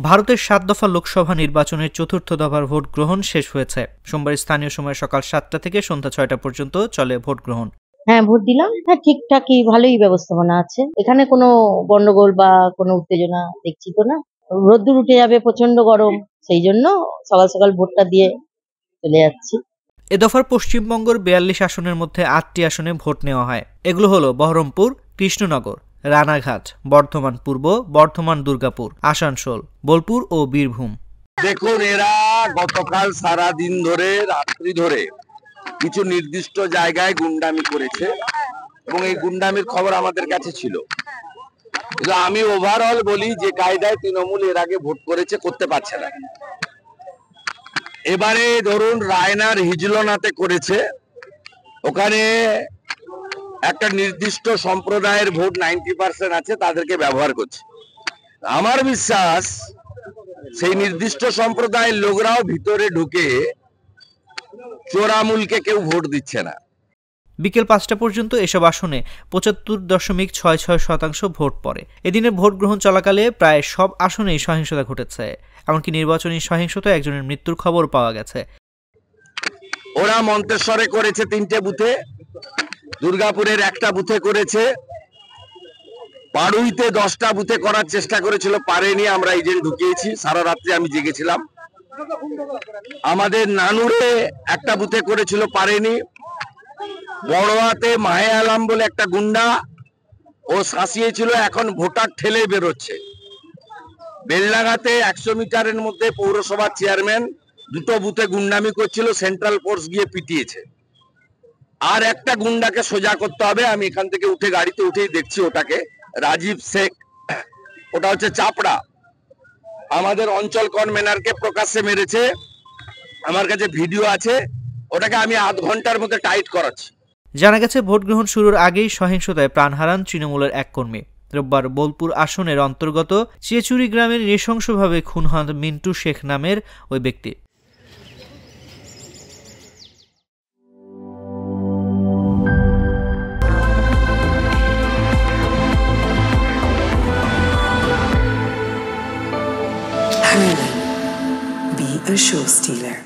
ভারতের ৭ দফা লোকসভা নির্বাচনের চতুর্থ দফার ভোট গ্রহণ শেষ হয়েছে। সোমবার স্থানীয় সময় সকাল ৭টা থেকে সন্ধ্যা ৬টা পর্যন্ত চলে ভোট গ্রহণ। হ্যাঁ, ভোট দিলাম। হ্যাঁ, ঠিকঠাকই ভালোই ব্যবস্থাপনা আছে। এখানে কোনো গন্ডগোল বা কোনো উত্তেজনা দেখছি তো না। রোদ্দুর উঠে যাবে, প্রচন্ড গরম, সেই জন্য সকাল সকাল ভোটটা দিয়ে চলে যাচ্ছি। এ দফার পশ্চিমবঙ্গের ৪২ আসনের মধ্যে ৮টি আসনে ভোট নেওয়া হয়। এগুলো হলো বহরমপুর, কৃষ্ণনগর, রানাঘাট, বর্ধমান পূর্ব, বর্ধমান দুর্গাপুর, আসানসোল, বোলপুর ও বীরভূম। দেখুন, এরা গতকাল সারা দিন ধরে, রাত্রি ধরে কিছু নির্দিষ্ট জায়গায় গুন্ডামি করেছে এবং এই গুন্ডামির খবর আমাদের কাছে ছিল। আমি ওভারঅল বলি যে কায়দায় তৃণমূল এর আগে ভোট করেছে, করতে পারছে না। এবারে ধরুন রায়নার হিজলনাতে করেছে, ওখানে একটা নির্দিষ্ট সম্প্রদায়ের ভোট 90% আছে, তাদেরকে ব্যবহার করছে। আমার বিশ্বাস সেই নির্দিষ্ট সম্প্রদায়ের লোকরাও ভিতরে ঢুকে চোরামূলকে কেউ ভোট দিচ্ছে না। বিকেল ৫টা পর্যন্ত এসব আসনে ৭৫.৬৬% ভোট পড়ে। এদিনে ভোট গ্রহণ চলাকালে প্রায় সব আসনেই সহিংসতা ঘটেছে। এমনকি নির্বাচনী সহিংসতায় একজনের মৃত্যুর খবর পাওয়া গেছে। ওরা মন্তেশ্বরে করেছে 3টে বুথে, দুর্গাপুরের একটা বুথে করেছে, পাড়ুইতে 10টা বুথে করার চেষ্টা করেছিল, পারেনি। আমরা এজেন্ট ঢুকিয়েছি, সারা রাত্রি আমি জেগেছিলাম। আমাদের নানুরে একটা বুথে করেছিল, পারেনি। বড়োয়াতে মাহে আলম বলে একটা গুন্ডা, ও শাসিয়েছিল, এখন ভোটার ঠেলে বেরোচ্ছে। বেলডাঙ্গাতে 100 মিটারের মধ্যে পৌরসভার চেয়ারম্যান 2টো বুথে গুন্ডামি করছিল, সেন্ট্রাল ফোর্স গিয়ে পিটিয়েছে। আর একটা গুন্ডাকে সোজা করতে হবে, আমি এখান থেকে উঠে গাড়িতে উঠেই দেখছি ওটাকে, রাজীব শেখ, ওটা হচ্ছে চাপড়া। আমাদের অঞ্চল কনভেনারকে প্রকাশ্যে মেরেছে, আমার কাছে ভিডিও আছে, ওটাকে আমি আধ ঘন্টার মধ্যে টাইট করাচ্ছি। জানা গেছে ভোট গ্রহণ শুরুর আগেই সহিংসতায় প্রাণ হারান তৃণমূলের এক কর্মী। রোববার বোলপুর আসনের অন্তর্গত চেচুরি গ্রামের নৃশংসভাবে খুন হন মিন্টু শেখ নামের ওই ব্যক্তি। Be a show stealer.